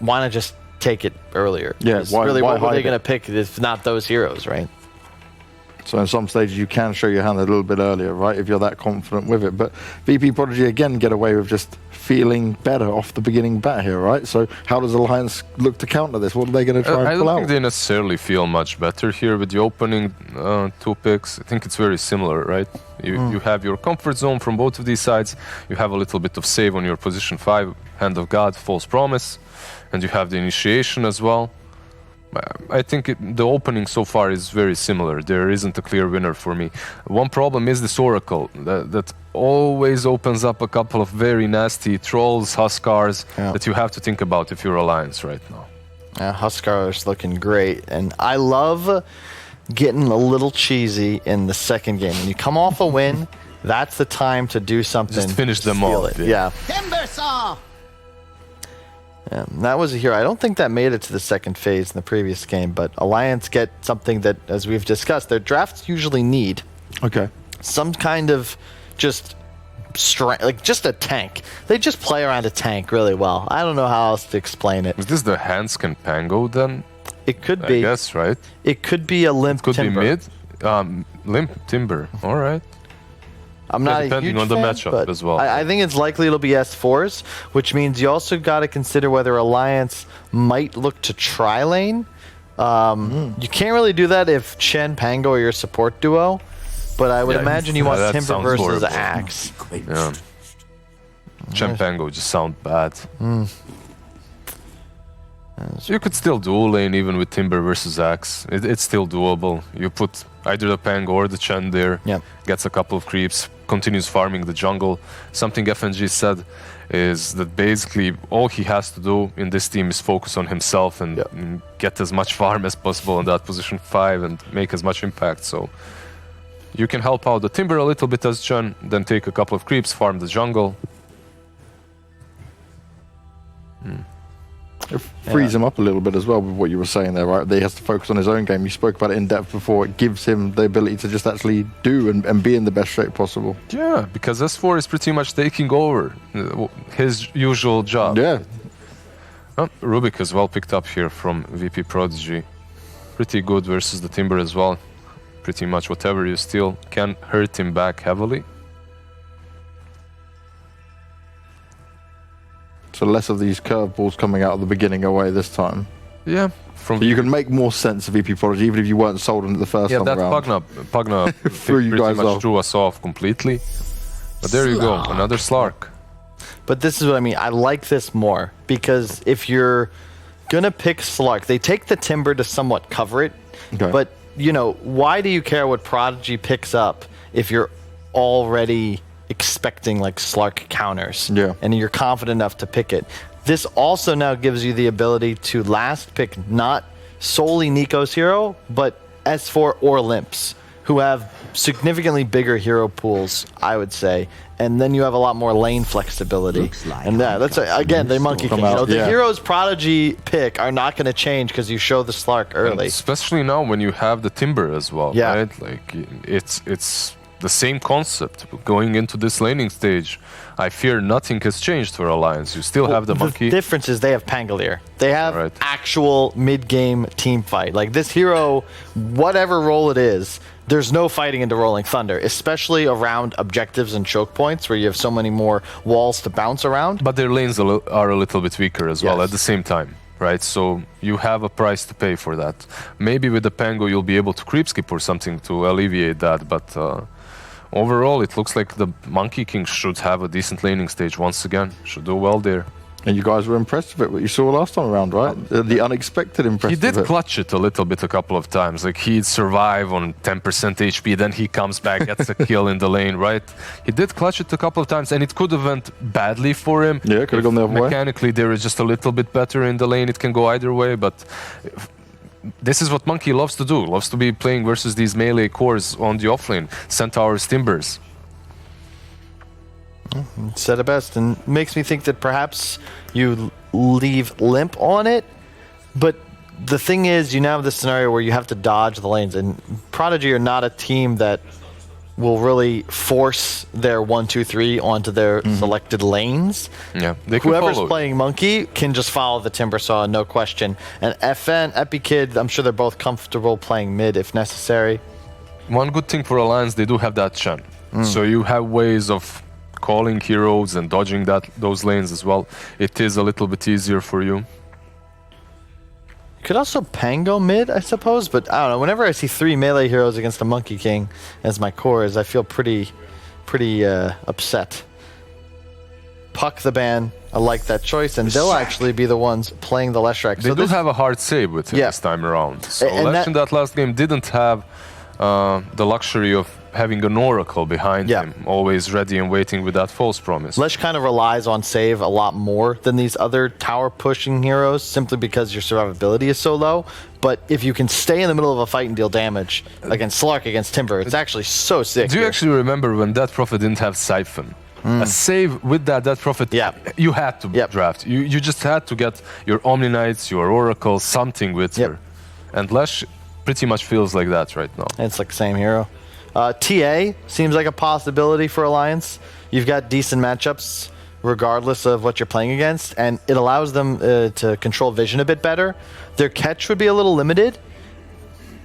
why not just take it earlier? Yeah, what were they going it? to pick if not those heroes, right? So in some stages you can show your hand a little bit earlier, right, if you're that confident with it. But VP.Prodigy again get away with just feeling better off the beginning bat here, right? So how does Alliance look to counter this? What are they going to try and pull out? I don't think they necessarily feel much better here with the opening 2 picks. I think it's very similar, right? You have your comfort zone from both of these sides. You have a little bit of save on your position 5, Hand of God, False Promise, and you have the initiation as well. I think the opening so far is very similar. There isn't a clear winner for me. One problem is this Oracle that always opens up a couple of very nasty trolls, Huskars that you have to think about if you're Alliance right now. Huskar is looking great, and I love getting a little cheesy in the second game. When you come off a win, that's the time to do something. Just finish them off. Yeah. Timbersaw! That was a hero. I don't think that made it to the second phase in the previous game, but Alliance get something that, as we've discussed, their drafts usually need. Okay. Some kind of just strength, like just a tank. They just play around a tank really well. I don't know how else to explain it. Is this the Hanskin Pango then? It could be. I guess, right? It could be a limp Could timber. be mid. Limp Timber. All right. I'm not depending a huge on the fan, matchup but as well. I think it's likely it'll be S4s, which means you also got to consider whether Alliance might look to tri-lane. You can't really do that if Chen, Pango are your support duo, but I would imagine you want that Timber sounds versus horrible. Axe. Yeah. Chen Pango just sound bad. So you could still dual lane even with Timber versus Axe. It's still doable. You put either the Pango or the Chen there, gets a couple of creeps, continues farming the jungle. Something FNG said is that basically all he has to do in this team is focus on himself and get as much farm as possible in that position 5 and make as much impact. So you can help out the Timber a little bit as Chen, then take a couple of creeps, farm the jungle. It frees him up a little bit as well with what you were saying there, right? He has to focus on his own game. You spoke about it in depth before. It gives him the ability to just actually do and be in the best shape possible. Yeah, because S4 is pretty much taking over his usual job. Yeah. Rubik as well picked up here from VP.Prodigy. Pretty good versus the Timber as well. Pretty much whatever you steal can hurt him back heavily. So less of these curveballs coming out at the beginning away this time. Yeah. So you can make more sense of VP.Prodigy even if you weren't sold into the first time around. Yeah, that Pugna threw threw us off completely. But there you go, another Slark. But this is what I mean. I like this more because if you're going to pick Slark, they take the Timber to somewhat cover it. Okay. But, you know, why do you care what Prodigy picks up if you're already expecting like Slark counters and you're confident enough to pick it? This also now gives you the ability to last pick not solely Nico's hero, but S4 or Limps, who have significantly bigger hero pools, I would say. And then you have a lot more lane flexibility. Like and that's, again, the Monkey King. You know, the yeah. heroes Prodigy pick are not going to change because you show the Slark early. And especially now when you have the Timber as well, Yeah. right? Like, it's the same concept going into this laning stage. I fear nothing has changed for Alliance. You still have the Monkey. The difference is they have Pangolier. They have actual mid-game team fight. Like this hero, whatever role it is, there's no fighting into Rolling Thunder, especially around objectives and choke points where you have so many more walls to bounce around. But their lanes are a little bit weaker as well at the same time, right? So you have a price to pay for that. Maybe with the Pango you'll be able to creep skip or something to alleviate that, but overall it looks like the Monkey King should have a decent laning stage once again. Should do well there. And you guys were impressed with it, what you saw last time around, right? The unexpected impressive. He did clutch it a little bit a couple of times. Like he'd survive on 10% HP, then he comes back, gets a kill in the lane, right? He did clutch it a couple of times, and it could have went badly for him. Yeah, could have gone the other way. Mechanically, there is just a little bit better in the lane. It can go either way, but this is what Monkey loves to do. Loves to be playing versus these melee cores on the offlane. Centaurs, Timbers. Said it best, and makes me think that perhaps you leave Limp on it, but the thing is, you now have this scenario where you have to dodge the lanes, and Prodigy are not a team that will really force their 1, 2, 3 onto their selected lanes. Yeah, they can Whoever's follow. playing Monkey can just follow the Timbersaw, no question. And FN, EpiKid, I'm sure they're both comfortable playing mid if necessary. One good thing for Alliance, they do have that Chen. So you have ways of calling heroes and dodging those lanes as well. It is a little bit easier for you. Could also Pango mid, I suppose, but I don't know. Whenever I see 3 melee heroes against a Monkey King as my cores, I feel pretty upset. Puck the ban, I like that choice, and they'll actually be the ones playing the Leshrac. They do have a hard save with him this time around. So Lesh in that last game didn't have the luxury of having an Oracle behind him, always ready and waiting with that false promise. Lesh kind of relies on save a lot more than these other tower pushing heroes, simply because your survivability is so low. But if you can stay in the middle of a fight and deal damage against Slark, against Timber, it's actually so sick. Do you actually remember when that Prophet didn't have Siphon? A save with that Prophet, you had to draft. You just had to get your Omni Knights, your Oracle, something with her. And Lesh pretty much feels like that right now. It's like the same hero. TA seems like a possibility for Alliance. You've got decent matchups regardless of what you're playing against, and it allows them to control vision a bit better. Their catch would be a little limited.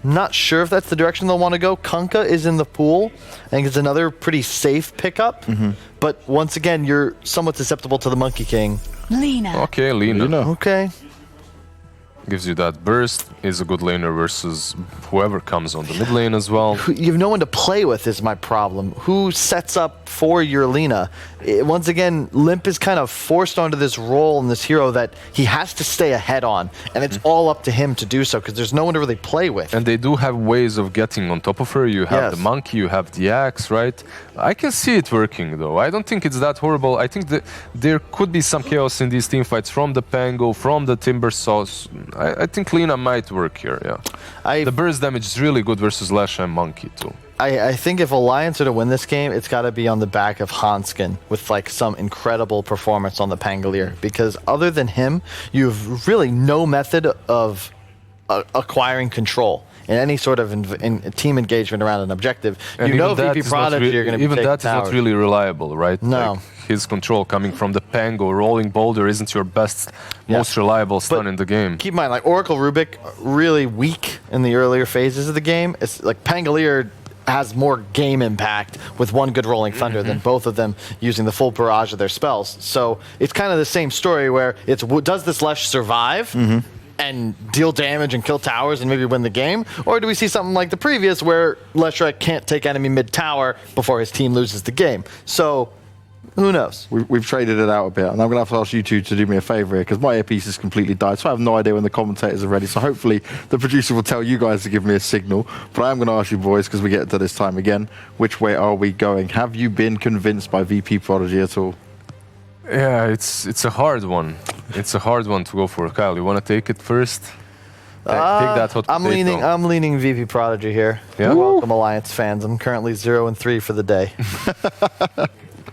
Not sure if that's the direction they'll want to go. Kunkka is in the pool. I think it's another pretty safe pickup. But once again, you're somewhat susceptible to the Monkey King. Lina. Okay, Lina. Okay. Gives you that burst, is a good laner versus whoever comes on the mid lane as well. You have no one to play with is my problem. Who sets up for your Lina? Once again, Limp is kind of forced onto this role in this hero that he has to stay ahead on, and it's all up to him to do so because there's no one to really play with. And they do have ways of getting on top of her. You have the monkey, you have the axe, right? I can see it working though. I don't think it's that horrible. I think that there could be some chaos in these teamfights from the Pango, from the Timbersaw. I think Lina might work here, the burst damage is really good versus Lash and Monkey too. I think if Alliance are to win this game, it's got to be on the back of Hanskin with like some incredible performance on the Pangolier, because other than him, you have really no method of acquiring control in any sort of in team engagement around an objective. And you know VP.Prodigy are going to be even that towers. Is not really reliable, right? No. Like his control coming from the Pango, rolling boulder isn't your best, most reliable stun in the game. Keep in mind, like Oracle Rubik, really weak in the earlier phases of the game. It's like Pangolier has more game impact with one good rolling thunder than both of them using the full barrage of their spells. So it's kind of the same story where it's does this Lesh survive and deal damage and kill towers and maybe win the game? Or do we see something like the previous where Leshrac can't take enemy mid-tower before his team loses the game? So who knows? We've traded it out a bit, and I'm going to have to ask you two to do me a favour here, because my earpiece has completely died, so I have no idea when the commentators are ready, so hopefully the producer will tell you guys to give me a signal. But I am going to ask you boys, because we get to this time again, which way are we going? Have you been convinced by VP.Prodigy at all? Yeah, it's a hard one. It's a hard one to go for. Kyle, you want to take it first? Take that hot potato. I'm leaning VP.Prodigy here. Yeah? Welcome Alliance fans. I'm currently 0-3 for the day.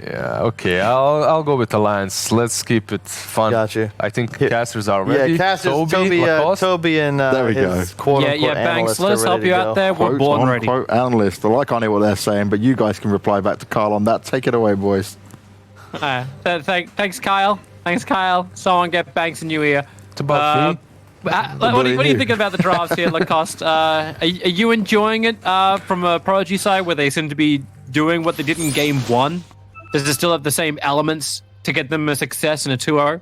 Yeah, okay. I'll go with Alliance. Let's keep it fun. Got you. I think casters are ready. Yeah, casters, Toby and there we his go. quote-unquote Banks, analyst are let's ready help to you go. out there. We're born ready. Quote analyst. Well, I can't hear what they're saying, but you guys can reply back to Carl on that. Take it away, boys. Thanks, Kyle. Thanks, Kyle. Someone get Banks in your ear. It's about What are you thinking about the drafts here, Lacoste? Are you enjoying it from a Prodigy side where they seem to be doing what they did in game 1? Does it still have the same elements to get them a success in a 2-0?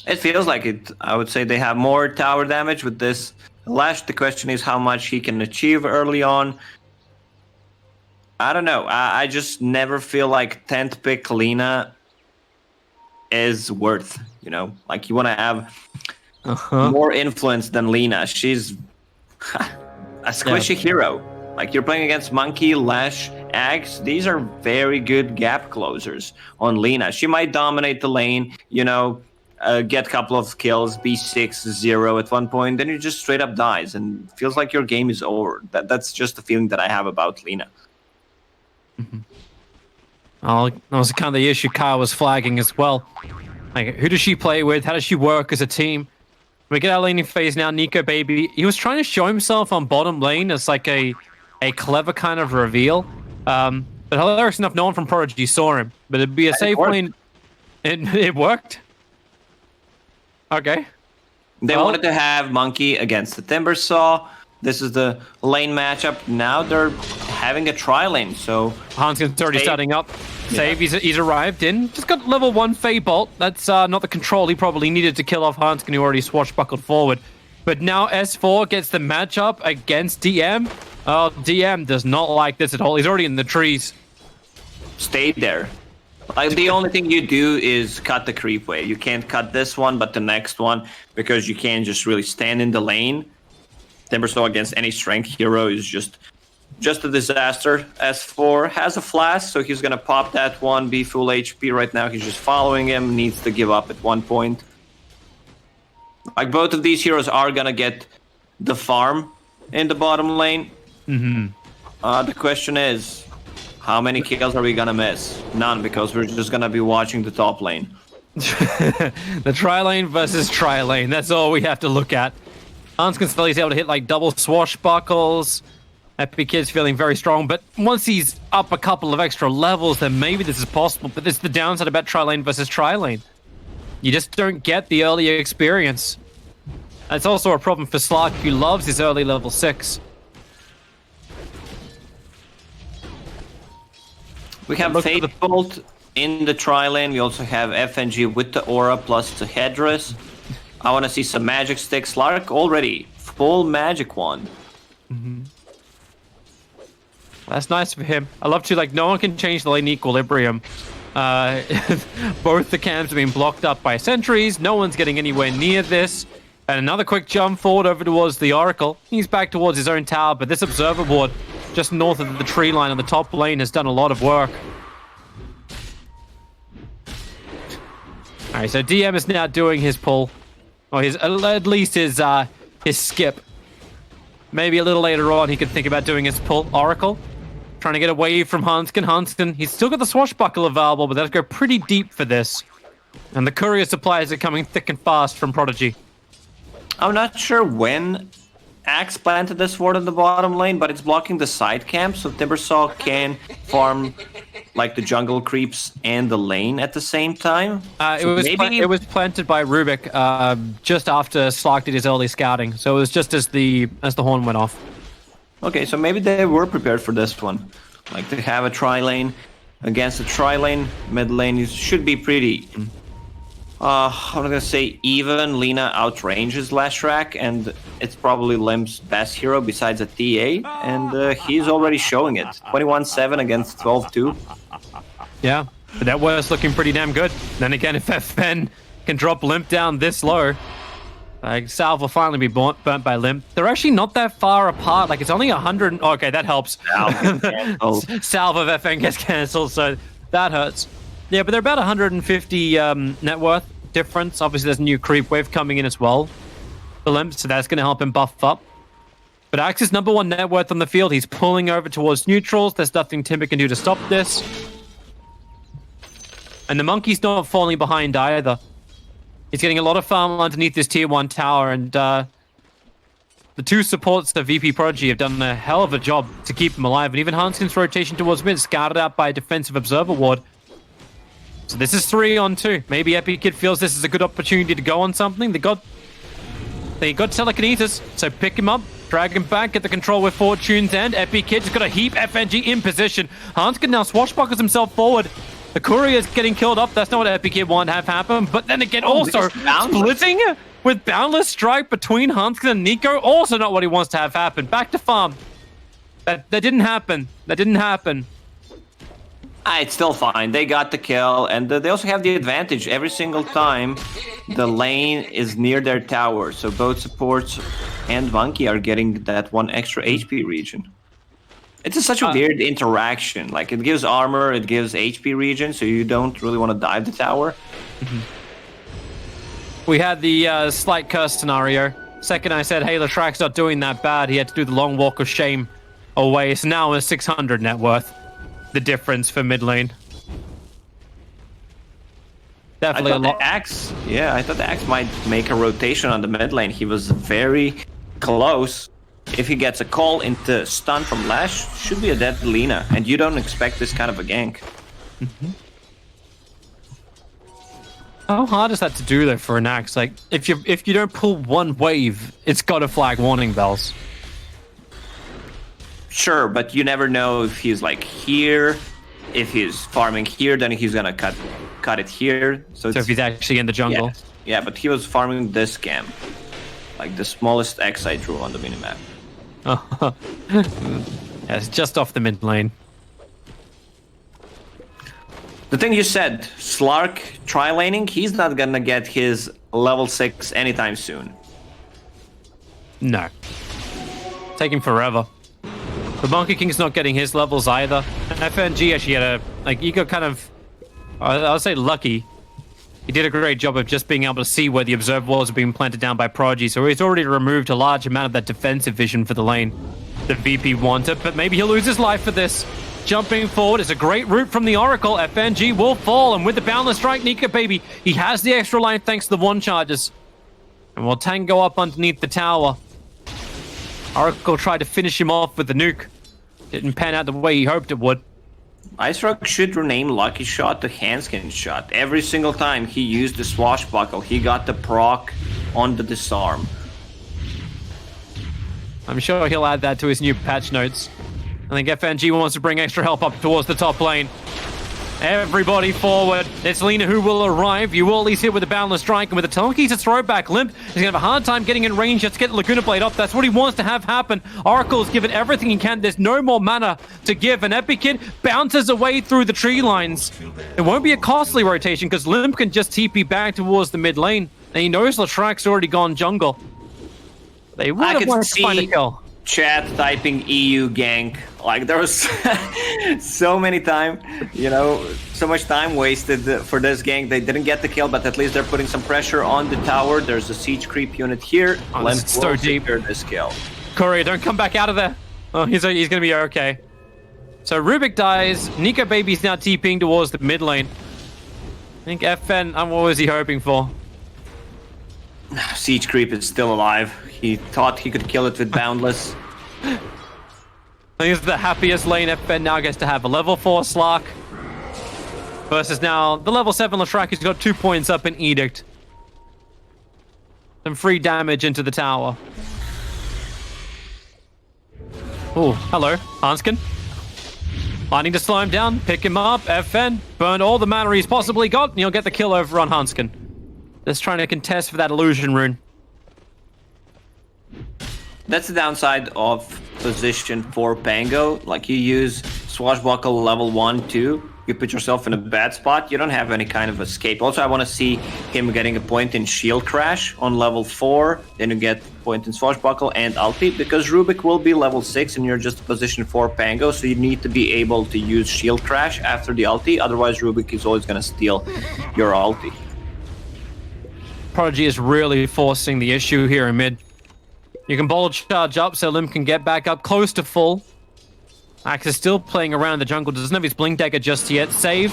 It feels like it. I would say they have more tower damage with this Lash. The question is how much he can achieve early on. I don't know. I just never feel like 10th pick Lina is worth, you know? Like, you want to have more influence than Lina. She's a squishy hero. Like, you're playing against Monkey, Lash, Axe. These are very good gap closers on Lina. She might dominate the lane, you know, get a couple of kills, be 6-0 at one point, then you just straight up dies and feels like your game is over. That's just the feeling that I have about Lina. Oh, that was kind of the issue Kyle was flagging as well. Like, who does she play with? How does she work as a team? We get our laning phase now. Nico Baby, he was trying to show himself on bottom lane as like a clever kind of reveal. But hilarious enough, no one from Prodigy saw him. But it'd be a safe lane. It worked. Okay. They wanted to have Monkey against the Timbersaw. This is the lane matchup. Now they're having a tri-lane, so... Hanskin's already starting up. Save, he's arrived in. Just got level 1 Fey Bolt. That's not the control he probably needed to kill off Hanskin, who already swashbuckled forward. But now S4 gets the matchup against DM. Oh, DM does not like this at all. He's already in the trees. Stay there. Like, the only thing you do is cut the creep wave. You can't cut this one, but the next one, because you can't just really stand in the lane. Timbersaw against any strength hero is just a disaster. S4 has a flash, so he's gonna pop that one, be full HP right now. He's just following him, needs to give up at one point. Like, both of these heroes are gonna get the farm in the bottom lane. The question is, how many kills are we gonna miss? None, because we're just gonna be watching the top lane. The tri-lane versus tri-lane. That's all we have to look at. Hanskin still is able to hit like double swashbuckles. Epic Kid's feeling very strong, but once he's up a couple of extra levels, then maybe this is possible. But this is the downside about tri-lane versus tri-lane. You just don't get the early experience. That's also a problem for Slark, who loves his early level 6. We have Fate Bolt in the tri-lane. We also have FNG with the aura plus the headdress. I want to see some magic sticks. Slark already full magic wand. That's nice for him. I love to, like, no one can change the lane equilibrium. Both the camps have been blocked up by sentries. No one's getting anywhere near this. And another quick jump forward over towards the Oracle. He's back towards his own tower, but this observer ward just north of the tree line on the top lane has done a lot of work. All right, so DM is now doing his pull. Or his, at least his skip. Maybe a little later on he could think about doing his pull. Oracle, trying to get away from Hanskin. Hanskin, he's still got the swashbuckle available, but that'll go pretty deep for this. And the courier supplies are coming thick and fast from Prodigy. I'm not sure when Axe planted this ward in the bottom lane, but it's blocking the side camp, so Timbersaw can farm like the jungle creeps and the lane at the same time. It was planted by Rubik just after Slark did his early scouting, so it was just as the horn went off. Okay, so maybe they were prepared for this one. Like, to have a tri-lane against a tri-lane, mid lane should be pretty... I'm gonna say even. Lina outranges Lashrak, and it's probably Lim's best hero besides a TA, and he's already showing it. 21-7 against 12-2. Yeah, but that was looking pretty damn good. Then again, if FN can drop Limp down this low, Salve will finally be burnt by Limp. They're actually not that far apart. Like, it's only 100. Okay, that helps. Salve of FN gets cancelled, so that hurts. Yeah, but they're about 150 net worth difference. Obviously, there's a new creep wave coming in as well for Limp, so that's going to help him buff up. But Axe is #1 net worth on the field. He's pulling over towards neutrals. There's nothing Timber can do to stop this. And the Monkey's not falling behind either. He's getting a lot of farm underneath this tier 1 tower, and the two supports of VP.Prodigy have done a hell of a job to keep him alive. And even Hanskin's rotation towards mid, scouted out by a defensive observer ward. So this is 3-on-2. Maybe Epic Kid feels this is a good opportunity to go on something. They got telekinesis, so pick him up, drag him back, get the control with Fortune's End. Epic Kid just got a heap FNG in position. Hanskin now swashbuckles himself forward. The courier's getting killed up. That's not what Epic Kid want to have happen. But then again, also splitting with Boundless Strike between Hanskin and Nico. Also not what he wants to have happen. Back to farm. That didn't happen. That didn't happen. It's still fine. They got the kill, and they also have the advantage every single time the lane is near their tower. So both supports and Monkey are getting that 1 extra HP region. It's such a weird interaction. Like, it gives armor, it gives HP region, so you don't really want to dive the tower. We had the slight curse scenario. Second I said, hey, Lashrak's not doing that bad, he had to do the long walk of shame away. So now it's 600 net worth. The difference for mid lane. Definitely a lot. I thought the Axe might make a rotation on the mid lane. He was very close if he gets a call into stun from Lash, should be a dead Lina, and you don't expect this kind of a gank. How hard is that to do though for an axe? Like, if you don't pull one wave, it's got to flag warning bells. Sure, but you never know if he's like here. If he's farming here, then he's gonna cut it here. So if he's actually in the jungle. Yeah, but he was farming this camp, like the smallest X I drew on the minimap. Yeah, it's just off the mid lane. The thing you said, Slark tri-laning, he's not gonna get his level 6 anytime soon. No. Taking forever. The Monkey King's not getting his levels either. FNG actually had he got kind of, I'll say lucky. He did a great job of just being able to see where the observer walls are being planted down by Prodigy, so he's already removed a large amount of that defensive vision for the lane. The VP wanted, but maybe he'll lose his life for this. Jumping forward is a great route from the Oracle. FNG will fall, and with the Boundless Strike, Nika Baby, he has the extra line thanks to the one charges. And will Tango up underneath the tower. Oracle tried to finish him off with the nuke. Didn't pan out the way he hoped it would. Ice Rock should rename Lucky Shot to Handskin Shot. Every single time he used the Swashbuckle, he got the proc on the disarm. I'm sure he'll add that to his new patch notes. I think FNG wants to bring extra help up towards the top lane. Everybody forward. It's Lina who will arrive. You will at least hit with the Boundless Strike, and with the Tonki to throw back Limp, he's going to have a hard time getting in range just to get the Laguna Blade off. That's what he wants to have happen. Oracle's given everything he can. There's no more mana to give, and Epic Kid bounces away through the tree lines. It won't be a costly rotation because Limp can just TP back towards the mid lane, and he knows Latrak's already gone jungle. They would have wanted to find a kill. Chat typing EU gank. Like, there was so many time, so much time wasted for this gank. They didn't get the kill, but at least they're putting some pressure on the tower. There's a siege creep unit here. Let's so deep. This kill. Courier, don't come back out of there. Oh, he's going to be okay. So Rubik dies. Nika Baby's now TPing towards the mid lane. I think FN, what was he hoping for? Siege creep is still alive. He thought he could kill it with Boundless. I think it's the happiest lane FN now gets to have. A level 4 Slark versus now the level 7 Latrak, who's got 2 points up in Edict. Some free damage into the tower. Oh, hello, Hanskin. Finding to slow him down, pick him up. FN burn all the mana he's possibly got, and he'll get the kill over on Hanskin. Just trying to contest for that illusion rune. That's the downside of position 4 Pango. Like, you use Swashbuckle level 1, 2. You put yourself in a bad spot. You don't have any kind of escape. Also, I want to see him getting a point in Shield Crash on level 4. Then you get a point in Swashbuckle and ulti. Because Rubik will be level 6 and you're just position 4 Pango. So you need to be able to use Shield Crash after the ulti. Otherwise, Rubik is always going to steal your ulti. Prodigy is really forcing the issue here in mid. You can ball charge up so Limp can get back up close to full. Axe is still playing around the jungle. Doesn't have his Blink Dagger just yet. Save.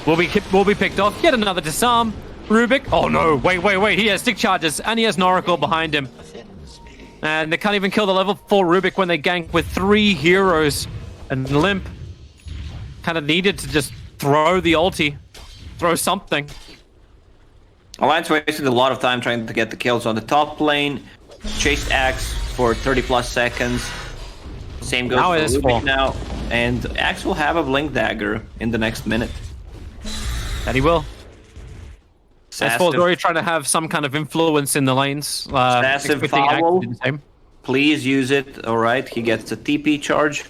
Will be picked off. Yet another disarm. Rubik. Oh no, wait. He has stick charges and he has an Oracle behind him. And they can't even kill the level 4 Rubik when they gank with 3 heroes. And Limp kind of needed to just throw the ulti. Throw something. Alliance wasted a lot of time trying to get the kills on the top lane. Chased Axe for 30 plus seconds. Same goes for Rubik now. And Axe will have a Blink Dagger in the next minute. And he will. S4 is already trying to have some kind of influence in the lanes. Massive foul. Please use it. Alright, he gets a TP charge.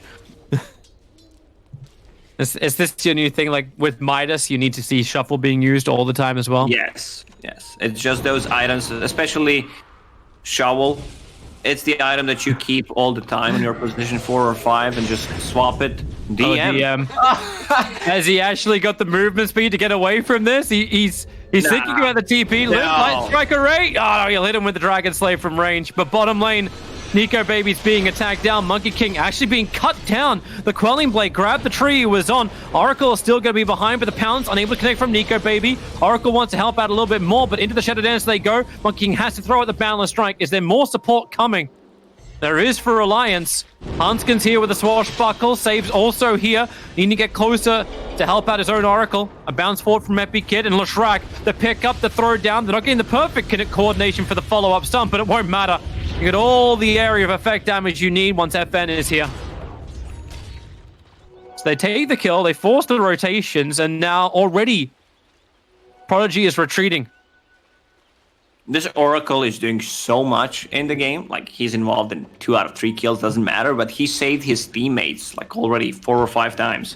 Is this your new thing? Like with Midas, you need to see Shuffle being used all the time as well? Yes. It's just those items, especially Shovel. It's the item that you keep all the time in your position 4 or 5 and just swap it. DM. Has he actually got the movement speed to get away from this? He's thinking about the TP. No. Light Strike Array. Oh, he'll hit him with the Dragon Slave from range. But bottom lane, Nico Baby's being attacked down. Monkey King actually being cut down. The Quelling Blade grabbed the tree he was on. Oracle is still going to be behind, but the Pounds unable to connect from Nico Baby. Oracle wants to help out a little bit more, but into the Shadow Dance they go. Monkey King has to throw out the Boundless Strike. Is there more support coming? There is for Alliance. Hanskin's here with a swashbuckle. Saves also here. Needing to get closer to help out his own Oracle. A bounce forward from Epic Kid and Lashrak. The pick up, the throw down. They're not getting the perfect coordination for the follow-up stump, but it won't matter. You get all the area of effect damage you need once FN is here. So they take the kill, they force the rotations, and now already Prodigy is retreating. This Oracle is doing so much in the game. Like, he's involved in 2 out of 3 kills, doesn't matter, but he saved his teammates like already 4 or 5 times.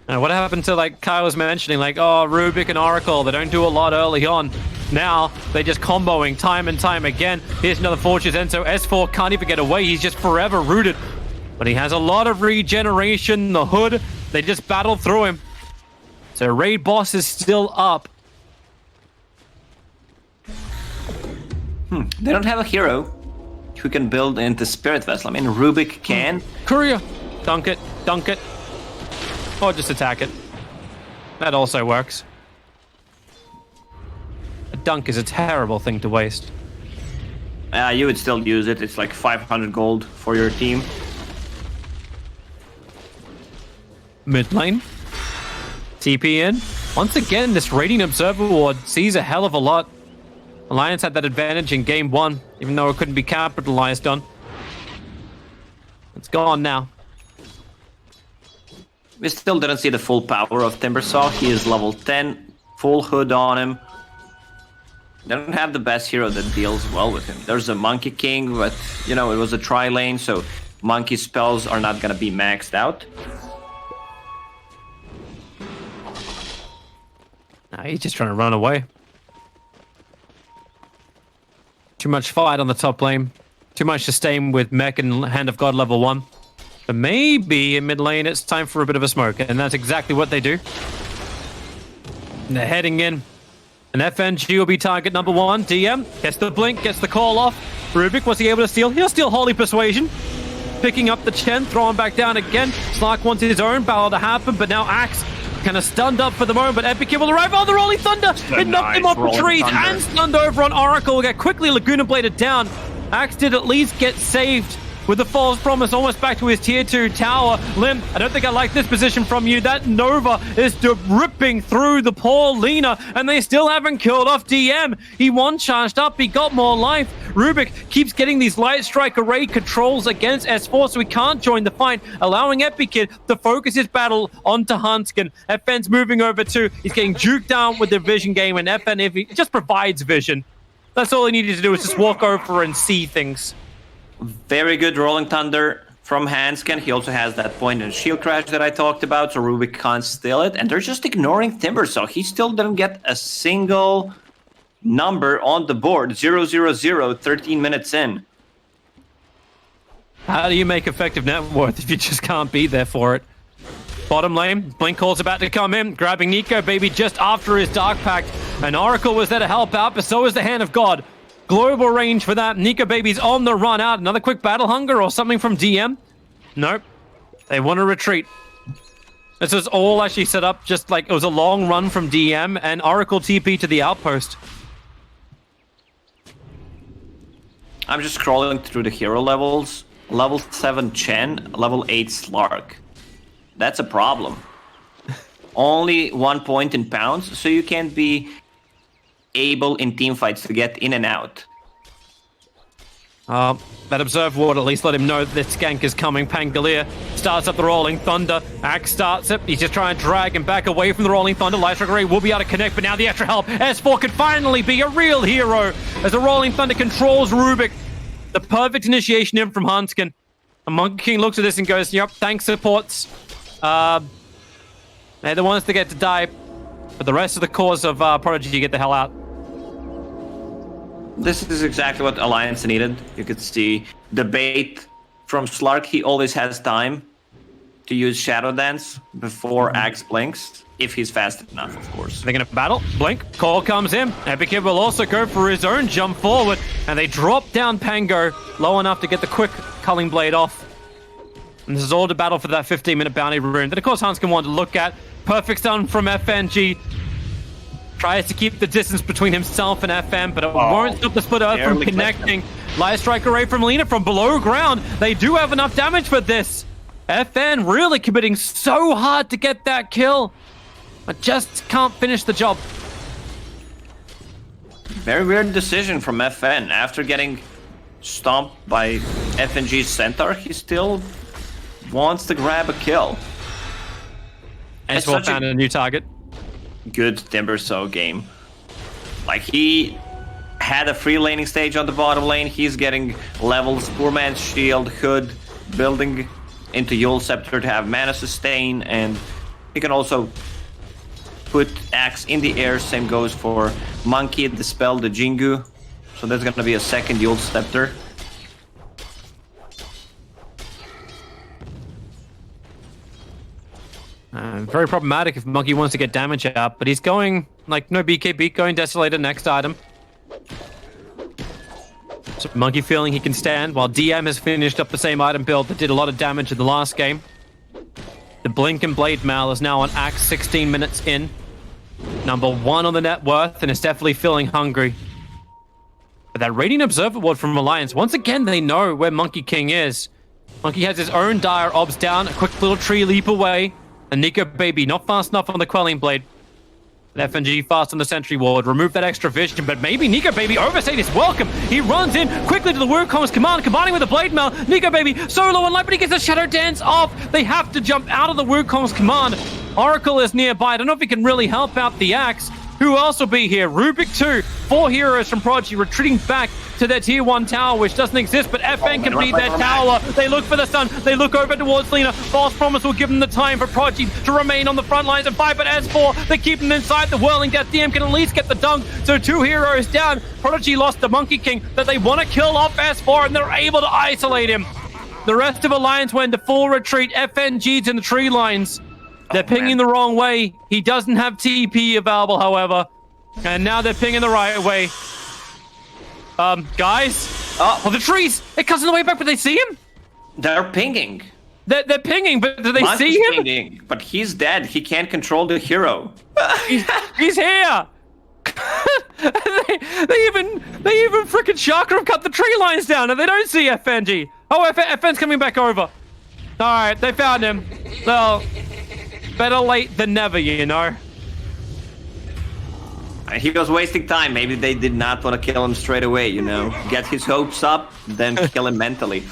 Now, what happened to, like Kyle was mentioning, like, oh, Rubik and Oracle, they don't do a lot early on. Now, they're just comboing time and time again. Here's another Fortress Enzo. S4 can't even get away. He's just forever rooted. But he has a lot of regeneration. The Hood, they just battle through him. So Raid Boss is still up. They don't have a hero who can build into Spirit Vessel. I mean, Rubik can. Courier. Dunk it. Dunk it. Or just attack it. That also works. A dunk is a terrible thing to waste. You would still use it. It's like 500 gold for your team. Mid lane. TP in. Once again, this Radiant Observer Ward sees a hell of a lot. Alliance had that advantage in game 1, even though it couldn't be capitalized on. It's gone now. We still didn't see the full power of Timbersaw. He is level 10, full Hood on him. They don't have the best hero that deals well with him. There's a Monkey King, but, you know, it was a tri-lane, so Monkey spells are not going to be maxed out. Nah, he's just trying to run away. Too much fight on the top lane. Too much sustain with Mech and Hand of God level 1. But maybe in mid lane it's time for a bit of a smoke. And that's exactly what they do. And they're heading in. And FNG will be target number 1. DM gets the blink, gets the call off. Rubik, was he able to steal? He'll steal Holy Persuasion. Picking up the Chen, throwing back down again. Slark wants his own battle to happen, but now Axe kind of stunned up for the moment, but Epic Kid will arrive. Oh, the Rolling Thunder! It knocked him off the trees and stunned over on Oracle. Will get quickly Laguna Bladed down. Axe did at least get saved with the False Promise almost back to his tier 2 tower. Lim, I don't think I like this position from you. That Nova is ripping through the poor Lina, and they still haven't killed off DM. He one-charged up, he got more life. Rubik keeps getting these Light Strike Array controls against S4, so he can't join the fight, allowing Epic Kid to focus his battle onto Hanskin. FN's moving over too. He's getting juked down with the vision game, and FN, if he just provides vision, that's all he needed to do is just walk over and see things. Very good Rolling Thunder from Hanskin. He also has that point in Shield Crash that I talked about, so Rubik can't steal it. And they're just ignoring Timbersaw. He still didn't get a single number on the board. 000, 13 minutes in. How do you make effective net worth if you just can't be there for it? Bottom lane, Blink Call's about to come in, grabbing Nico Baby just after his Dark Pact. And Oracle was there to help out, but so is the Hand of God. Global range for that. Nico Baby's on the run out. Another quick battle hunger or something from DM? Nope. They want to retreat. This was all actually set up just like it was a long run from DM and Oracle TP to the outpost. I'm just scrolling through the hero levels. Level 7 Chen, level 8 Slark. That's a problem. Only 1 point in pounds, so you can't be able in team fights to get in and out. That Observe Ward at least let him know that Skank is coming. Pangolier starts up the Rolling Thunder. Axe starts it. He's just trying to drag him back away from the Rolling Thunder. Light Strike Array will be able to connect, but now the extra help. S4 could finally be a real hero as the Rolling Thunder controls Rubik. The perfect initiation in from Hanskin. And Monkey King looks at this and goes, yep, thanks supports. They're the ones that get to die, but the rest of the cause of Prodigy get the hell out. This is exactly what Alliance needed. You could see the bait from Slark. He always has time to use Shadow Dance before Axe blinks, if he's fast enough, of course. They're going to battle. Blink. Call comes in. Epic Kid will also go for his own jump forward, and they drop down Pango low enough to get the quick Culling Blade off. And this is all to battle for that 15-minute bounty rune that, of course, Hanskin wanted to look at. Perfect stun from FNG. Tries to keep the distance between himself and FM, but it won't stop the Split Earth from connecting. Light Strike array from Lina from below ground. They do have enough damage for this. FN really committing so hard to get that kill, but just can't finish the job. Very weird decision from FN. After getting stomped by FNG's Centaur, he still wants to grab a kill. And S4 found a new target. Good Timbersaw game. Like, he had a free laning stage on the bottom lane. He's getting levels, Poor Man's Shield, Hood, building into Yule Scepter to have mana sustain, and he can also put Axe in the air. Same goes for Monkey, Dispel, the Jingu. So there's gonna be a second Yule Scepter. Very problematic if Monkey wants to get damage out, but he's going, like, no BKB, going Desolator next item. So Monkey feeling he can stand, while DM has finished up the same item build that did a lot of damage in the last game. The Blink and Blade Mal is now on Axe 16 minutes in. Number 1 on the net worth, and is definitely feeling hungry. But that Radiant Observer Ward from Alliance, once again, they know where Monkey King is. Monkey has his own dire obs down, a quick little tree leap away. And Nico Baby not fast enough on the Quelling Blade. FNG fast on the Sentry Ward. Remove that extra vision, but maybe Nico Baby overstayed his welcome. He runs in quickly to the Wukong's command, combining with the Blade Mail. Nico Baby solo and light, but he gets a Shadow Dance off. They have to jump out of the Wukong's command. Oracle is nearby. I don't know if he can really help out the Axe. Who else will be here? Rubik 2, 4 heroes from Prodigy retreating back to their tier 1 tower, which doesn't exist, but FN can beat their tower. They look for the sun. They look over towards Lina. False Promise will give them the time for Prodigy to remain on the front lines and fight, but S4, they keep them inside the Whirling Death. DM can at least get the dunk, so 2 heroes down. Prodigy lost the Monkey King that they want to kill off S4, and they're able to isolate him. The rest of Alliance went to full retreat. FNG's in the tree lines. They're pinging the wrong way. He doesn't have TP available, however. And now they're pinging the right way. Guys? Oh, the trees! It cuts on the way back, but they see him? They're pinging. They're pinging, but do they see him? Pinging, but he's dead. He can't control the hero. He's here! they even freaking Chakra cut the tree lines down, and they don't see FNG. Oh, FN's coming back over. Alright, they found him. Well, better late than never, you know. He was wasting time. Maybe they did not want to kill him straight away, you know. Get his hopes up, then kill him mentally.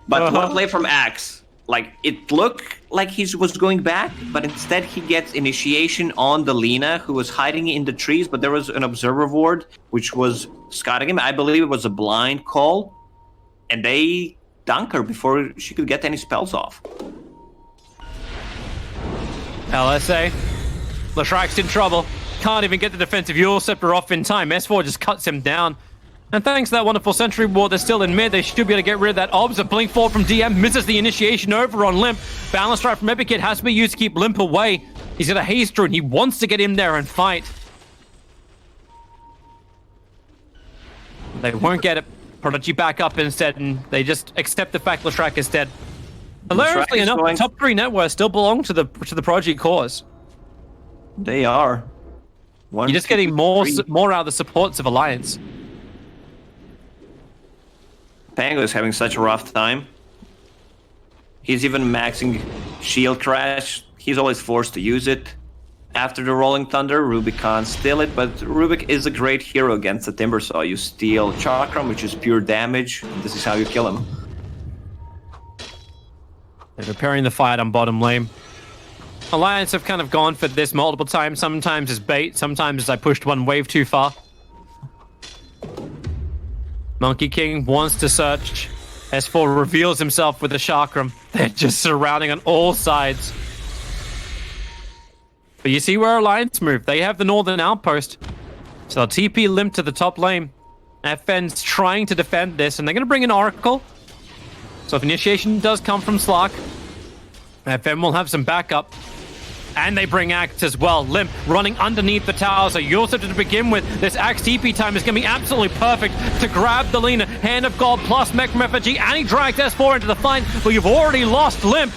But what play from Axe? Like, it looked like he was going back, but instead he gets initiation on the Lina, who was hiding in the trees, but there was an observer ward, which was scouting him. I believe it was a blind call, and they dunk her before she could get any spells off. LSA. Lashrak's in trouble. Can't even get the defensive Yule Scepter off in time. S4 just cuts him down. And thanks to that wonderful Sentry Ward, they're still in mid. They should be able to get rid of that obs. A Blink Forward from DM misses the initiation over on Limp. Balance Strike from Epikid has to be used to keep Limp away. He's got a Haste Rune. He wants to get in there and fight. They won't get it. Prodigy back up instead, and they just accept the fact Lashrak is dead. Hilariously enough, the top 3 networks still belong to the Prodigy cause. They are. You're just getting more out of the supports of Alliance. Pango is having such a rough time. He's even maxing Shield Crash. He's always forced to use it. After the Rolling Thunder, Rubik can't steal it, but Rubik is a great hero against the Timbersaw. You steal Chakram, which is pure damage, and this is how you kill him. They're preparing the fight on bottom lane. Alliance have kind of gone for this multiple times. Sometimes as bait, sometimes as I pushed one wave too far. Monkey King wants to search. S4 reveals himself with the Chakram. They're just surrounding on all sides. But you see where Alliance move. They have the northern outpost. So they'll TP Limp to the top lane. FN's trying to defend this, and they're going to bring in Oracle. So if initiation does come from Slark, FN will have some backup. And they bring Axe as well. Limp running underneath the tower. So you also to begin with, this Axe TP time is going to be absolutely perfect to grab the Lina. Hand of God plus Mech from FNG. And he drags S4 into the fight. But you've already lost Limp.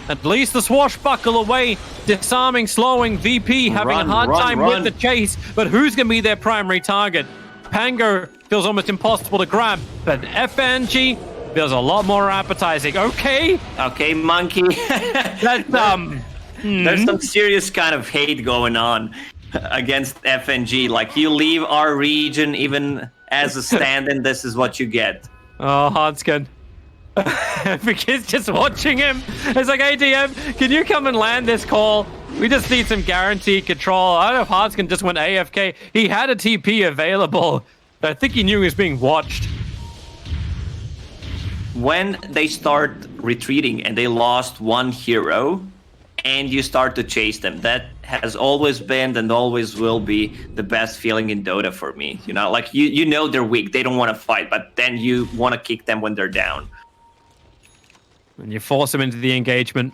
At least the swashbuckle away, disarming, slowing VP, having a hard time with the chase. But who's going to be their primary target? Pango feels almost impossible to grab, but FNG feels a lot more appetizing. Okay, Monkey. That's There's some serious kind of hate going on against FNG. Like, you leave our region even as a stand-in, this is what you get. Oh, Hanskin. Because just watching him, it's like, hey DM, can you come and land this call? We just need some guaranteed control. I don't know if Hanskin just went AFK. He had a TP available. I think he knew he was being watched. When they start retreating and they lost one hero, and you start to chase them, that has always been and always will be the best feeling in Dota for me. You know, like, you know they're weak, they don't want to fight, but then you want to kick them when they're down. And you force them into the engagement.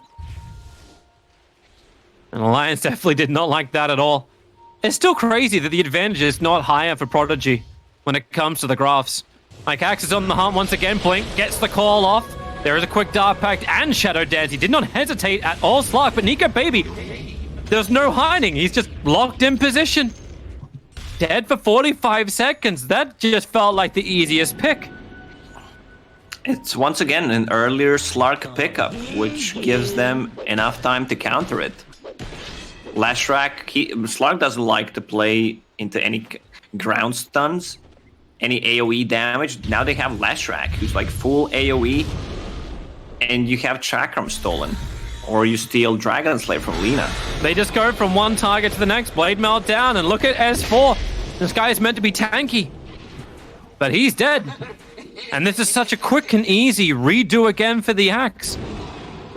And Alliance definitely did not like that at all. It's still crazy that the advantage is not higher for Prodigy when it comes to the graphs. Like, Axe is on the hunt once again. Blink gets the call off. There is a quick Dark Pact and Shadow Dance. He did not hesitate at all, Slark, but Nico Baby, there's no hiding. He's just locked in position. Dead for 45 seconds. That just felt like the easiest pick. It's once again an earlier Slark pickup, which gives them enough time to counter it. Lashrak, Slark doesn't like to play into any ground stuns, any AoE damage. Now they have Lashrak, who's like full AoE, and you have Chakram stolen. Or you steal Dragon Slayer from Lina. They just go from one target to the next. Blade Melt down, and look at S4. This guy is meant to be tanky, but he's dead. And this is such a quick and easy redo again for the Axe.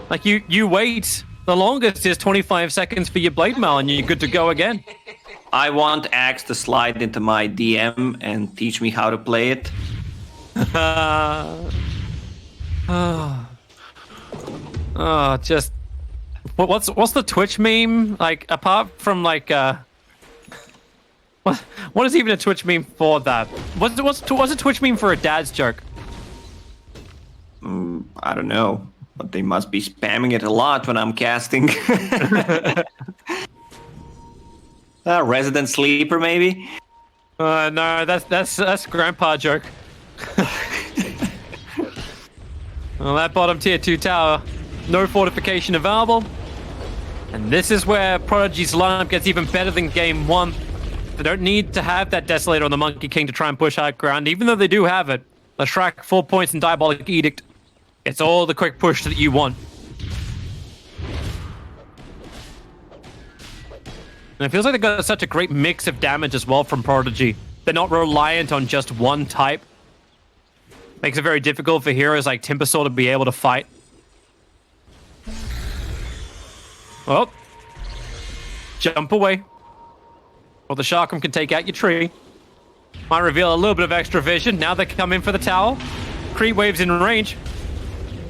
Like, you wait. The longest is 25 seconds for your Blade Mail, and you're good to go again. I want Axe to slide into my DM and teach me how to play it. Just what's the Twitch meme like? Apart from like, what is even a Twitch meme for that? What's a Twitch meme for a dad's joke? I don't know, but they must be spamming it a lot when I'm casting. Resident Sleeper, maybe? No, that's grandpa joke. Well, that bottom tier 2 tower, no fortification available. And this is where Prodigy's lineup gets even better than game 1. They don't need to have that Desolator on the Monkey King to try and push high ground, even though they do have it. Lashrak, 4 points, and Diabolic Edict. It's all the quick push that you want. And it feels like they've got such a great mix of damage as well from Prodigy. They're not reliant on just one type. Makes it very difficult for heroes like Timbersaw to be able to fight. Oh. Jump away. Or the Sharkram can take out your tree. Might reveal a little bit of extra vision. Now they come in for the tower. Creep waves in range.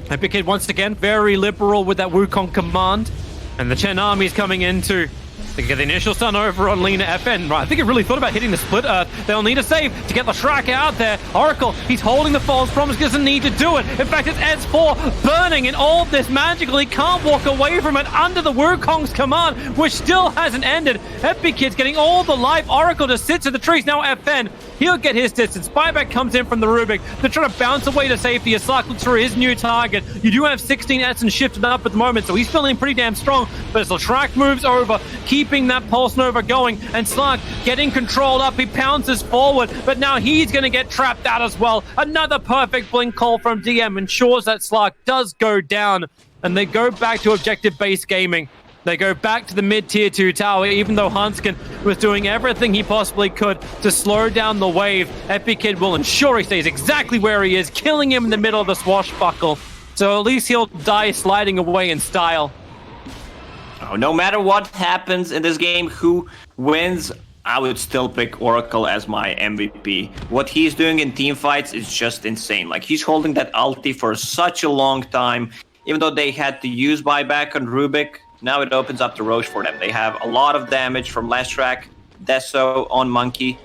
Epic Kid once again very liberal with that Wukong command. And the Chen army's coming into. They get the initial stun over on Lina FN. Right, I think it really thought about hitting the split earth. They'll need a save to get the Shrek out there. Oracle, he's holding the false promise, doesn't need to do it. In fact, it's S4 burning in all this magical. He can't walk away from it under the Wukong's command, which still hasn't ended. Epic Kid's getting all the life. Oracle just sits in the trees. Now FN, he'll get his distance. Spyback comes in from the Rubik. They're trying to bounce away to safety as Slark looks for his new target. You do have 16 Essence shifted up at the moment, so he's feeling pretty damn strong. But as the track moves over, keeping that Pulse Nova going, and Slark getting controlled up. He pounces forward, but now he's going to get trapped out as well. Another perfect blink call from DM ensures that Slark does go down, and they go back to objective-based gaming. They go back to the mid-tier 2 tower, even though Hanskin was doing everything he possibly could to slow down the wave. Epic Kid will ensure he stays exactly where he is, killing him in the middle of the swashbuckle. So at least he'll die sliding away in style. Oh, no matter what happens in this game, who wins, I would still pick Oracle as my MVP. What he's doing in team fights is just insane. Like, he's holding that ulti for such a long time. Even though they had to use buyback on Rubik, now it opens up the Roche for them. They have a lot of damage from Lashrak, Deso on Monkey.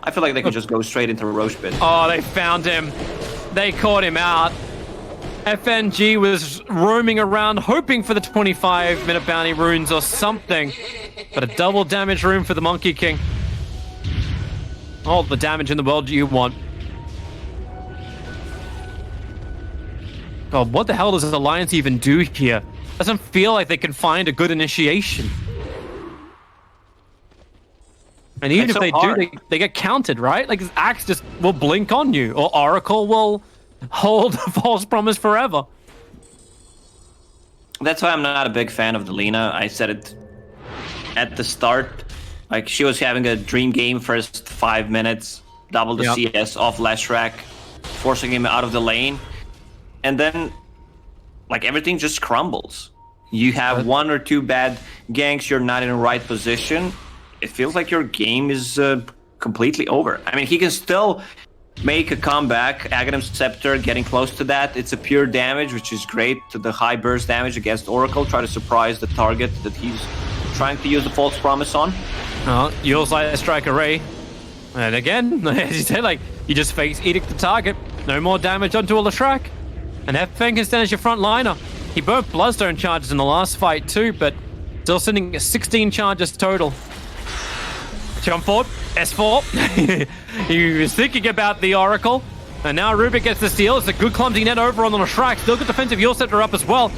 I feel like they could just go straight into Roche pit. Oh, they found him. They caught him out. FNG was roaming around hoping for the 25-minute bounty runes or something, but a double damage rune for the Monkey King. All the damage in the world you want. God, what the hell does the Alliance even do here? Doesn't feel like they can find a good initiation. And even if they do, they get counted, right? Like, Axe just will blink on you, or Oracle will hold a false promise forever. That's why I'm not a big fan of the Lina. I said it at the start. Like, she was having a dream game first 5 minutes, double the CS off Leshrac, forcing him out of the lane. And then, like, everything just crumbles. You have 1 or 2 bad ganks, you're not in the right position. It feels like your game is completely over. I mean, he can still make a comeback. Aghanim's Scepter getting close to that. It's a pure damage, which is great. To the high burst damage against Oracle. Try to surprise the target that he's trying to use the false promise on. You'll slide a strike array. And again, as you say, like, you just face Edict the target. No more damage onto a Leshrac. And FN can stand as your front liner. He burnt Bloodstone charges in the last fight too, but still sending 16 charges total. Jump forward, S4. He was thinking about the Oracle, and now Rubik gets the steal. It's a good clumsy net over on the Leshrac. Still good defensive Yule Scepter up as well.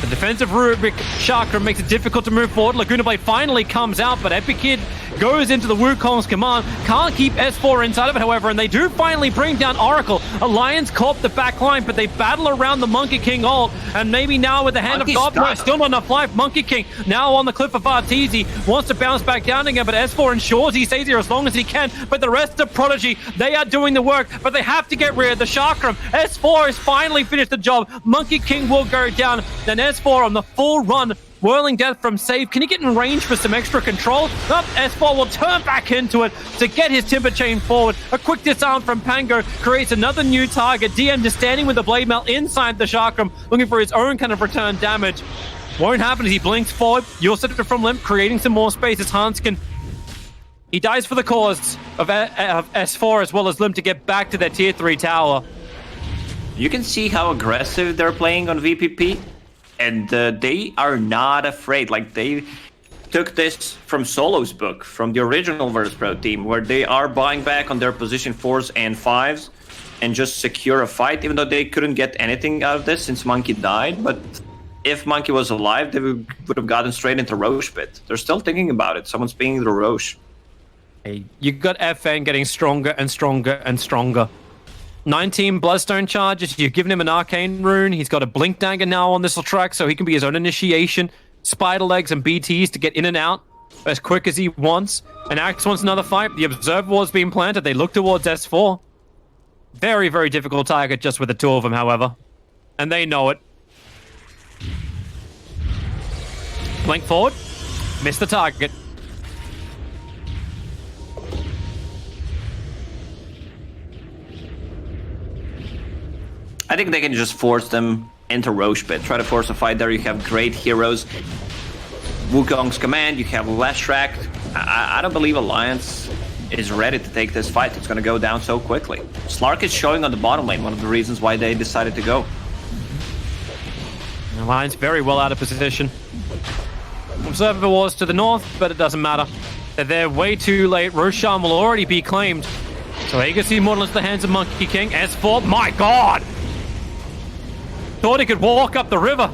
The defensive Rubik Chakra makes it difficult to move forward. Laguna Blade finally comes out, but Epic Kid goes into the Wukong's command. Can't keep S4 inside of it, however, and they do finally bring down Oracle. Alliance caught the back line, but they battle around the Monkey King ult, and maybe now with the Hand of God, no, still not enough life. Monkey King now on the cliff of Arteezy, wants to bounce back down again, but S4 ensures he stays here as long as he can. But the rest of Prodigy, they are doing the work, but they have to get rid of the Chakram. S4 has finally finished the job. Monkey King will go down, then S4 on the full run. Whirling Death from save. Can he get in range for some extra control? Nope, S4 will turn back into it to get his Timber Chain forward. A quick disarm from Pango creates another new target. DM just standing with the Blade Mail inside the Chakram, looking for his own kind of return damage. Won't happen as he blinks forward. You'll set it from Limp, creating some more space as Hanskin. He dies for the cause of S4 as well as Limp to get back to their tier 3 tower. You can see how aggressive they're playing on VPP. And they are not afraid. Like, they took this from Solo's book, from the original Virtus.pro team, where they are buying back on their position 4s and 5s and just secure a fight, even though they couldn't get anything out of this since Monkey died. But if Monkey was alive, they would have gotten straight into Roche pit. They're still thinking about it. Someone's pinging the Roche. Hey, you got FN getting stronger and stronger and stronger. 19 Bloodstone charges. You've given him an Arcane Rune. He's got a Blink Dagger now on this track, so he can be his own initiation. Spider Legs and BTs to get in and out as quick as he wants. And Axe wants another fight. The Observer Ward's being planted. They look towards S4. Very, very difficult target just with the 2 of them, however. And they know it. Blink forward. Miss the target. I think they can just force them into Roche pit. Try to force a fight there. You have great heroes. Wukong's command. You have Leshrac. I don't believe Alliance is ready to take this fight. It's going to go down so quickly. Slark is showing on the bottom lane. One of the reasons why they decided to go. Alliance very well out of position. Observer Wars to the north, but it doesn't matter. They're way too late. Roshan will already be claimed. So Aegis Immortal into the hands of Monkey King. S4, my god! Thought he could walk up the river.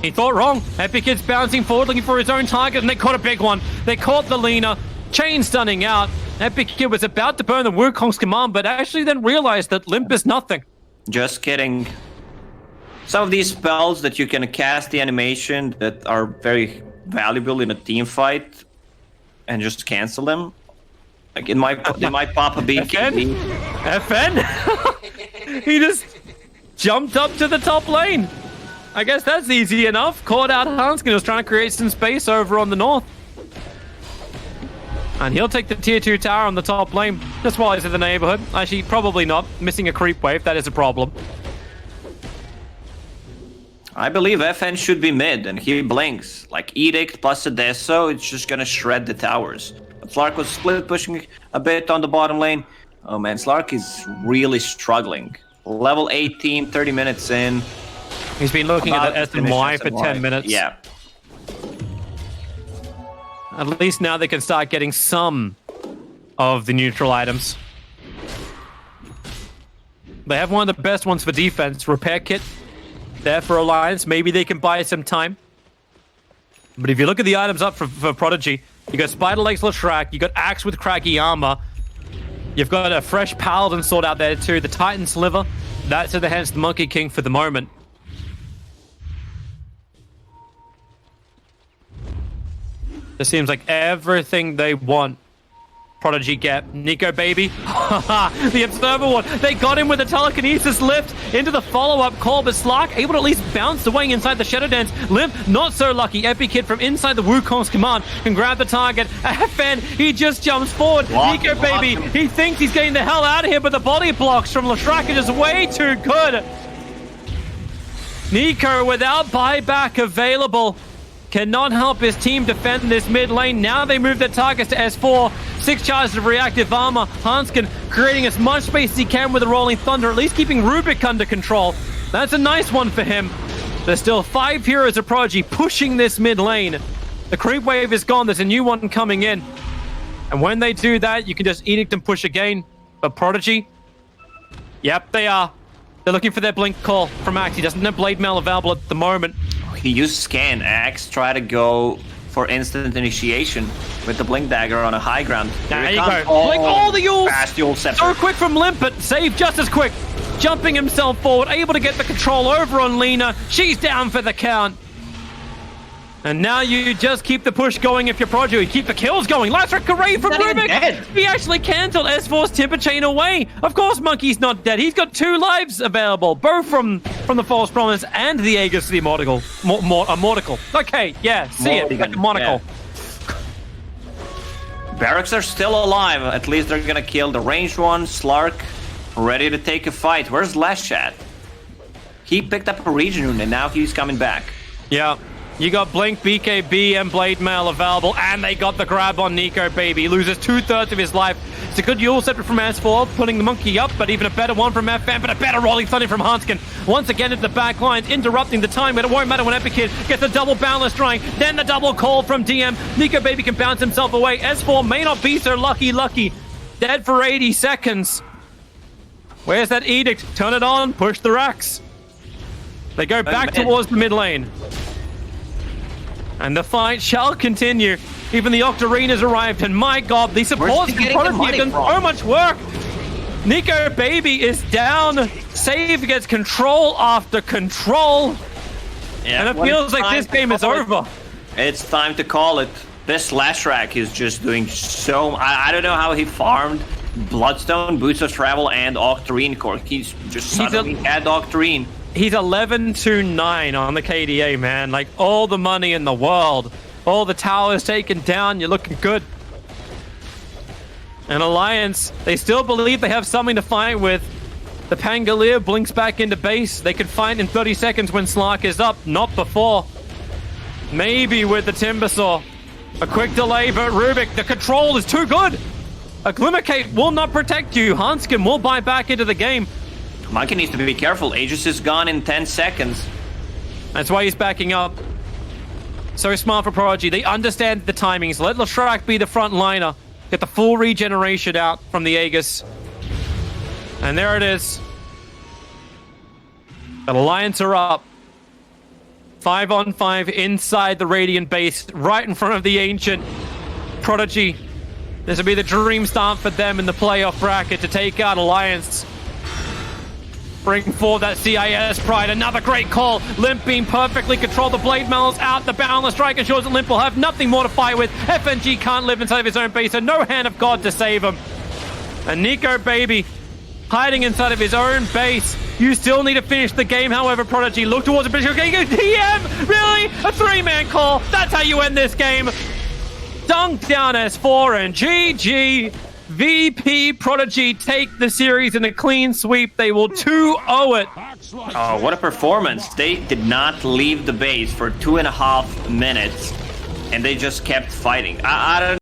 He thought wrong. Epic Kid's bouncing forward, looking for his own target, and they caught a big one. They caught the Lina. Chain stunning out. Epic Kid was about to burn the Wukong's command, but actually then realized that Limp is nothing. Just kidding. Some of these spells that you can cast the animation that are very valuable in a team fight and just cancel them. Like, it might pop a BKB. FN? He just jumped up to the top lane. I guess that's easy enough. Caught out Hanskin, was trying to create some space over on the north. And he'll take the tier 2 tower on the top lane. Just while he's in the neighborhood. Actually, probably not. Missing a creep wave, that is a problem. I believe FN should be mid, and he blinks. Like, Edict plus a Deso, it's just gonna shred the towers. But Slark was split pushing a bit on the bottom lane. Oh man, Slark is really struggling. level 18, 30 minutes in. He's been looking at About that to finish SMY for SMY. 10 minutes. Yeah. At least now they can start getting some of the neutral items. They have one of the best ones for defense. Repair kit there for Alliance. Maybe they can buy some time. But if you look at the items up for Prodigy, you got Spider Legs Leshrac, you got Axe with Craggy Armor, you've got a fresh Paladin sword out there too, the Titan Sliver. That's in the hands of the Monkey King for the moment. It seems like everything they want, Prodigy get. Nico Baby, the Observer one. They got him with a telekinesis lift into the follow-up call, but Slark able to at least bounce away inside the Shadow Dance. Limp, not so lucky. Epic Kid from inside the Wukong's command can grab the target. FN, he just jumps forward. Nico Baby, he thinks he's getting the hell out of here, but the body blocks from Leshrac are just way too good. Nico, without buyback available, cannot help his team defend this mid lane. Now they move their targets to S4. 6 charges of reactive armor. Hanskin creating as much space as he can with the Rolling Thunder, at least keeping Rubik under control. That's a nice one for him. There's still 5 heroes of Prodigy pushing this mid lane. The creep wave is gone. There's a new one coming in. And when they do that, you can just edict and push again. But Prodigy, yep, they are. They're looking for their blink call from Axe. He doesn't have Blade Mail available at the moment. He used Scan. Axe try to go for instant initiation with the Blink Dagger on a high ground. There you go. Blink all the Yules! Fast Yule Scepter. So quick from Limpet. Save just as quick. Jumping himself forward. Able to get the control over on Lena. She's down for the count. And now you just keep the push going if you're Prodigy. You keep the kills going. Lashrak Array from Rubik. He actually cancelled S4's Timber Chain away. Of course, Monkey's not dead. He's got 2 lives available, both from the False Promise and the Aegis the Immortal. Mortical. Okay, yeah, see it. Like a monocle. Yeah. Barracks are still alive. At least they're gonna kill the ranged one. Slark, ready to take a fight. Where's Lash at? He picked up a region rune and now he's coming back. Yeah. You got Blink, BKB, and Blade Mail available, and they got the grab on Nico Baby. He loses 2/3 of his life. It's a good Yule Scepter from S4, putting the Monkey up, but even a better one from FN, but a better Rolling Thunder from Hanskin. Once again at the back lines, interrupting the time, but it won't matter when Epic Kid gets a double Boundless Strike, then the double call from DM. Nico Baby can bounce himself away. S4 may not be so lucky. Dead for 80 seconds. Where's that edict? Turn it on, push the racks. They go back towards the mid lane. And the fight shall continue. Even the Octarine has arrived, and my god, the supports from Prodigy have done so much work. Nico Baby is down. Save gets control after control. Yeah, and it feels like this game is over. It's time to call it. This Lashrak is just doing so... I don't know how he farmed Bloodstone, Boots of Travel, and Octarine Core. He's just suddenly had Octarine. He's 11-9 on the KDA, man. Like, all the money in the world. All the towers taken down. You're looking good. And Alliance, they still believe they have something to fight with. The Pangolier blinks back into base. They could fight in 30 seconds when Slark is up. Not before. Maybe with the Timbersaw. A quick delay, but Rubik, the control is too good. A Glimmercate will not protect you. Hanskin will buy back into the game. Monkey needs to be careful. Aegis is gone in 10 seconds. That's why he's backing up. So smart for Prodigy. They understand the timings. Let Leshrac be the front liner. Get the full regeneration out from the Aegis. And there it is. The Alliance are up. 5-on-5 inside the Radiant base, right in front of the Ancient. Prodigy. This will be the dream start for them in the playoff bracket to take out Alliance. Bring forward that CIS Pride. Another great call. Limp being perfectly controlled. The Blade Mail's out. The Boundless Strike ensures that Limp will have nothing more to fight with. FNG can't live inside of his own base, so no hand of God to save him. And Nico Baby hiding inside of his own base. You still need to finish the game, however, Prodigy. Look towards the British. Okay, DM! Really? A 3-man call? That's how you end this game. Dunk down S4 and GG. VP.Prodigy take the series in a clean sweep. They will 2-0 it. Oh, what a performance. They did not leave the base for 2.5 minutes, and they just kept fighting. I don't